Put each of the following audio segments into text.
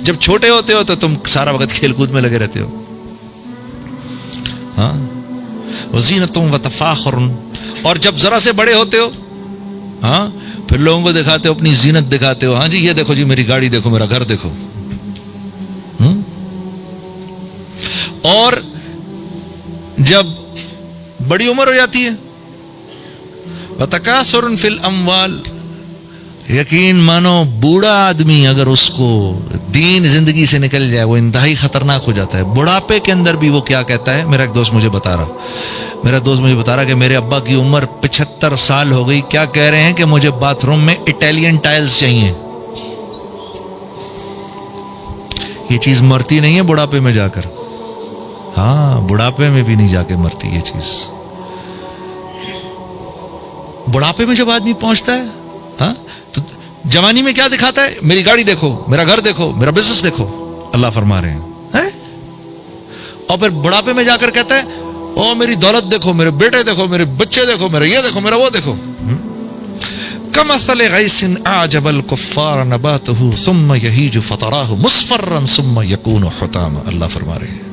جب چھوٹے ہوتے ہو تو تم سارا وقت کھیل کود میں لگے رہتے ہو. ہاں وزینتم وتفاخر. اور جب ذرا سے بڑے ہوتے ہو ہاں پھر لوگوں کو دکھاتے ہو, اپنی زینت دکھاتے ہو. ہاں جی یہ دیکھو جی میری گاڑی دیکھو, میرا گھر دیکھو. اور جب بڑی عمر ہو جاتی ہے وتکاثر فی الاموال, یقین مانو بوڑھا آدمی اگر اس کو دین زندگی سے نکل جائے وہ انتہائی خطرناک ہو جاتا ہے. بڑھاپے کے اندر بھی وہ کیا کہتا ہے, میرا ایک دوست مجھے بتا رہا کہ میرے ابا کی عمر 75 سال ہو گئی, کیا کہہ رہے ہیں کہ مجھے باتھ روم میں اٹیلین ٹائلز چاہیے. یہ چیز مرتی نہیں ہے بڑھاپے میں جا کر. ہاں بڑھاپے میں بھی نہیں جا کے مرتی یہ چیز. بڑھاپے میں جب آدمی پہنچتا ہے ہاں تو جوانی میں کیا دکھاتا ہے, میری گاڑی دیکھو, میرا گھر دیکھو, میرا بزنس دیکھو. اللہ فرما رہے ہیں. اور پھر بڑھاپے میں جا کر کہتا ہے او میری دولت دیکھو, میرے بیٹے دیکھو, میرے بچے دیکھو, میرا یہ دیکھو, میرا وہ دیکھو. کمثل غیث اعجب الکفار نباتہ ثم یہیج فتراہ مصفرا ثم یکون حطاما. اللہ فرما رہے ہیں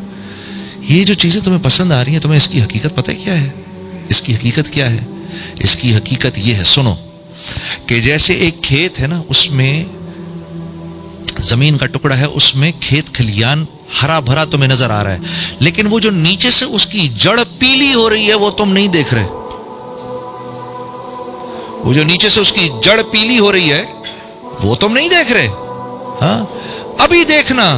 یہ جو چیزیں تمہیں پسند آ رہی ہیں, تمہیں اس کی حقیقت پتہ ہے کیا ہے؟ اس کی حقیقت کیا ہے؟ اس کی حقیقت یہ ہے, سنو, کہ جیسے ایک کھیت ہے نا, اس میں زمین کا ٹکڑا ہے, اس میں کھیت کھلیان ہرا بھرا تمہیں نظر آ رہا ہے, لیکن وہ جو نیچے سے اس کی جڑ پیلی ہو رہی ہے وہ تم نہیں دیکھ رہے. وہ جو نیچے سے اس کی جڑ پیلی ہو رہی ہے وہ تم نہیں دیکھ رہے. ہاں ابھی دیکھنا,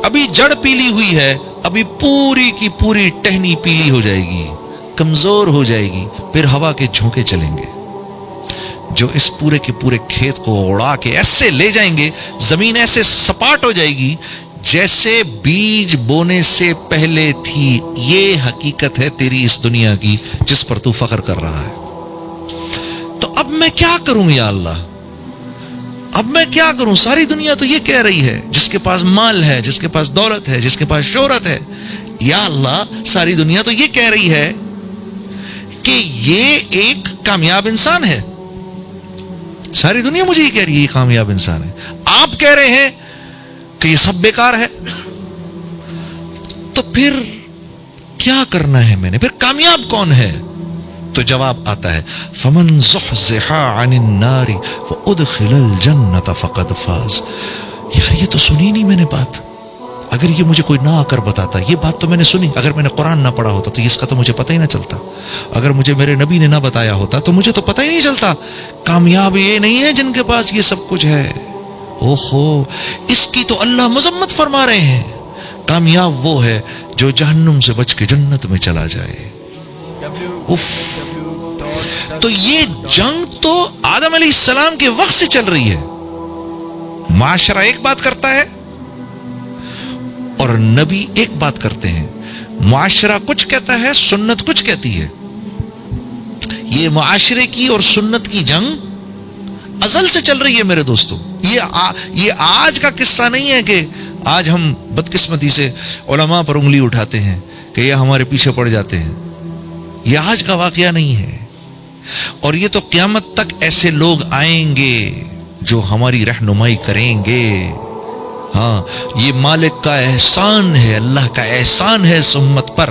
ابھی جڑ پیلی ہوئی ہے, ابھی پوری کی پوری ٹہنی پیلی ہو جائے گی, کمزور ہو جائے گی, پھر ہوا کے جھونکے چلیں گے جو اس پورے کے پورے کھیت کو اڑا کے ایسے لے جائیں گے, زمین ایسے سپاٹ ہو جائے گی جیسے بیج بونے سے پہلے تھی. یہ حقیقت ہے تیری اس دنیا کی جس پر تو فخر کر رہا ہے. تو اب میں کیا کروں یا اللہ, اب میں کیا کروں؟ ساری دنیا تو یہ کہہ رہی ہے, جس کے پاس مال ہے, جس کے پاس دولت ہے, جس کے پاس شہرت ہے, یا اللہ ساری دنیا تو یہ کہہ رہی ہے کہ یہ ایک کامیاب انسان ہے. ساری دنیا مجھے یہ کہہ رہی ہے یہ کامیاب انسان ہے. آپ کہہ رہے ہیں کہ یہ سب بیکار ہے. تو پھر کیا کرنا ہے میں نے, پھر کامیاب کون ہے؟ تو جواب آتا ہے فمن زحزح عن النار وادخل الجنۃ فقد فاز. یار یہ تو سنی نہیں میں نے بات. اگر یہ مجھے کوئی نہ آ کر بتاتا, یہ بات تو میں نے سنی, اگر میں نے قرآن نہ پڑھا ہوتا تو اس کا تو مجھے پتہ ہی نہ چلتا. اگر مجھے میرے نبی نے نہ بتایا ہوتا تو مجھے تو پتہ ہی نہیں چلتا. کامیاب یہ نہیں ہے جن کے پاس یہ سب کچھ ہے. اوہو, اس کی تو اللہ مذمت فرما رہے ہیں. کامیاب وہ ہے جو جہنم سے بچ کے جنت میں چلا جائے. اف. تو یہ جنگ تو آدم علیہ السلام کے وقت سے چل رہی ہے. معاشرہ ایک بات کرتا ہے اور نبی ایک بات کرتے ہیں. معاشرہ کچھ کہتا ہے, سنت کچھ کہتی ہے. یہ معاشرے کی اور سنت کی جنگ ازل سے چل رہی ہے میرے دوستوں. یہ آج کا قصہ نہیں ہے کہ آج ہم بدقسمتی سے علماء پر انگلی اٹھاتے ہیں کہ یہ ہمارے پیچھے پڑ جاتے ہیں. یہ آج کا واقعہ نہیں ہے, اور یہ تو قیامت تک ایسے لوگ آئیں گے جو ہماری رہنمائی کریں گے. ہاں یہ مالک کا احسان ہے, اللہ کا احسان ہے اس امت پر.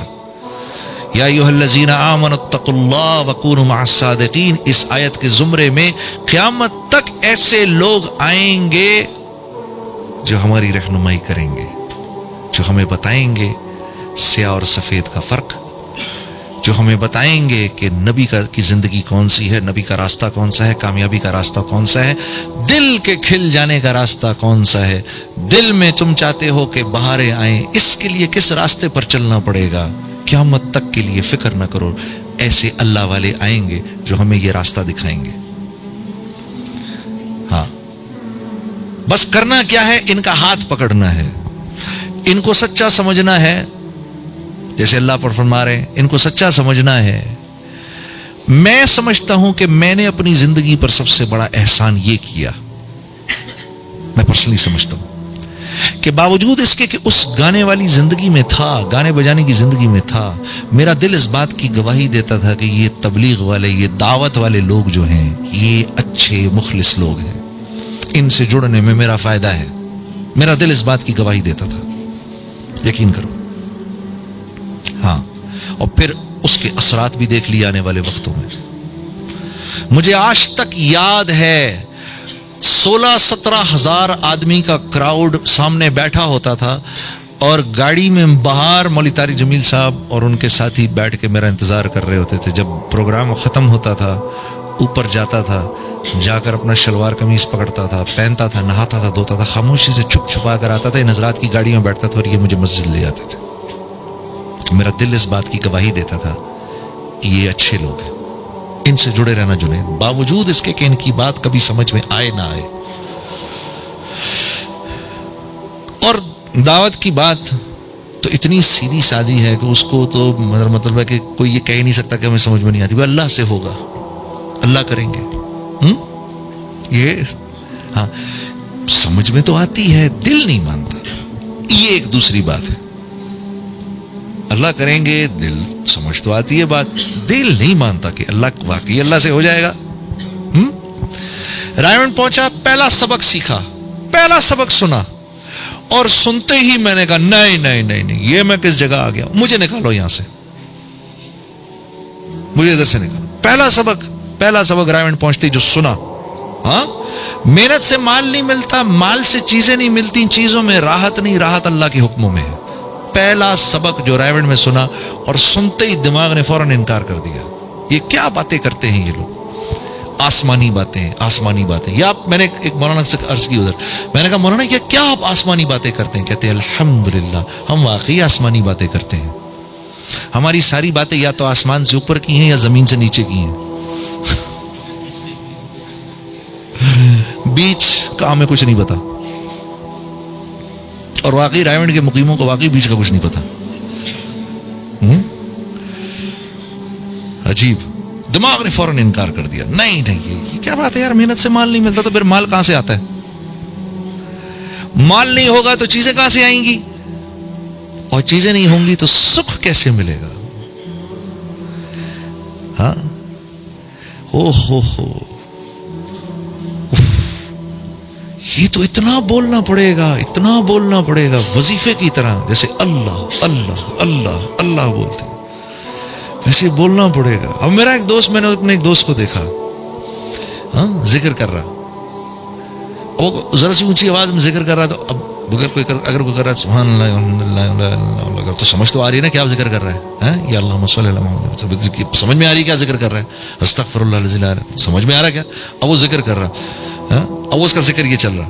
یا ایھا الذین آمنوا اتقوا اللہ وکونوا مع الصادقین. اس آیت کے زمرے میں قیامت تک ایسے لوگ آئیں گے جو ہماری رہنمائی کریں گے, جو ہمیں بتائیں گے سیاہ اور سفید کا فرق, جو ہمیں بتائیں گے کہ نبی کی زندگی کون سی ہے, نبی کا راستہ کون سا ہے, کامیابی کا راستہ کون سا ہے, دل کے کھل جانے کا راستہ کون سا ہے. دل میں تم چاہتے ہو کہ بہاریں آئیں, اس کے لیے کس راستے پر چلنا پڑے گا. قیامت تک کے لیے فکر نہ کرو, ایسے اللہ والے آئیں گے جو ہمیں یہ راستہ دکھائیں گے. ہاں بس کرنا کیا ہے, ان کا ہاتھ پکڑنا ہے, ان کو سچا سمجھنا ہے. جیسے اللہ پر فرما رہے ہیں ان کو سچا سمجھنا ہے. میں سمجھتا ہوں کہ میں نے اپنی زندگی پر سب سے بڑا احسان یہ کیا, میں پرسنلی سمجھتا ہوں کہ باوجود اس کے کہ اس گانے والی زندگی میں تھا, گانے بجانے کی زندگی میں تھا, میرا دل اس بات کی گواہی دیتا تھا کہ یہ تبلیغ والے, یہ دعوت والے لوگ جو ہیں یہ اچھے مخلص لوگ ہیں, ان سے جڑنے میں میرا فائدہ ہے. میرا دل اس بات کی گواہی دیتا تھا، یقین کرو. ہاں، اور پھر اس کے اثرات بھی دیکھ لیے آنے والے وقتوں میں. مجھے آج تک یاد ہے 16-17 ہزار آدمی کا کراؤڈ سامنے بیٹھا ہوتا تھا، اور گاڑی میں باہر مولوی طارق جمیل صاحب اور ان کے ساتھی بیٹھ کے میرا انتظار کر رہے ہوتے تھے. جب پروگرام ختم ہوتا تھا اوپر جاتا تھا، جا کر اپنا شلوار قمیض پکڑتا تھا، پہنتا تھا، نہاتا تھا، دھوتا تھا، خاموشی سے چھپ چھپا کر آتا تھا، ان حضرات کی گاڑی میں بیٹھتا تھا اور یہ مجھے مسجد لے جاتے تھے. میرا دل اس بات کی گواہی دیتا تھا یہ اچھے لوگ ہیں، ان سے جڑے رہنا جنید، باوجود اس کے کہ ان کی بات کبھی سمجھ میں آئے نہ آئے. اور دعوت کی بات تو اتنی سیدھی سادی ہے کہ اس کو تو مطلب ہے کہ کوئی یہ کہہ ہی نہیں سکتا کہ ہمیں سمجھ میں نہیں آتی. وہ اللہ سے ہوگا، اللہ کریں گے. یہ ہاں سمجھ میں تو آتی ہے، دل نہیں مانتا. یہ ایک دوسری بات ہے. اللہ کریں گے، دل سمجھ تو آتی ہے بات، دل نہیں مانتا کہ اللہ واقعی اللہ سے ہو جائے گا. رائے پہنچا، پہلا سبق سیکھا، پہلا سبق سنا، اور سنتے ہی میں نے کہا نہیں نہیں نہیں نہیں، یہ میں کس جگہ آ گیا، مجھے نکالو یہاں سے، مجھے ادھر سے نکالو. پہلا سبق رائے پہنچتے جو سنا. ہاں، محنت سے مال نہیں ملتا، مال سے چیزیں نہیں ملتی، چیزوں میں راحت نہیں، راحت اللہ کے حکموں میں ہے. پہلا سبق جو رائے میں سنا، اور سنتے ہی دماغ نے فوراً انکار کر دیا. یہ کیا باتیں کرتے ہیں یہ لوگ، آسمانی باتیں، آسمانی باتیں. یا میں نے ایک مولانا سے عرض کی ادھر، میں نے کہا مولانا یہ کیا آپ آسمانی باتیں کرتے ہیں؟ کہتے ہیں الحمدللہ ہم واقعی آسمانی باتیں کرتے ہیں. ہماری ساری باتیں یا تو آسمان سے اوپر کی ہیں یا زمین سے نیچے کی ہیں، بیچ کا ہمیں کچھ نہیں پتا. اور واقعی رائے کے مقیموں کو واقعی بیچ کا کچھ نہیں پتا. عجیب. دماغ نے فوراً انکار کر دیا، نہیں نہیں یہ کیا بات ہے یار، محنت سے مال نہیں ملتا تو پھر مال کہاں سے آتا ہے؟ مال نہیں ہوگا تو چیزیں کہاں سے آئیں گی؟ اور چیزیں نہیں ہوں گی تو سکھ کیسے ملے گا؟ ہاں، او ہو یہ تو اتنا بولنا پڑے گا، اتنا بولنا پڑے گا وظیفے کی طرح، جیسے اللہ اللہ اللہ اللہ بولتے ویسے بولنا پڑے گا. اب میرا ایک دوست، میں نے اپنے ایک دوست کو دیکھا، ہاں ذکر کر رہا، وہ ذرا سی اونچی آواز میں ذکر کر رہا. تو اب اگر کوئی کر رہا ہے سبحان اللہ الحمدللہ، تو سمجھ تو آ رہی ہے نا کیا سمجھ کر رہا ہے، یا اللہم صلی اللہ محمد، سمجھ میں آ رہی ہے کیا ذکر کر رہا ہے، استغفر اللہ العظیم، سمجھ میں آ رہا ہے کیا؟ اب وہ ذکر کر رہا، اب اس کا ذکر یہ چل رہا.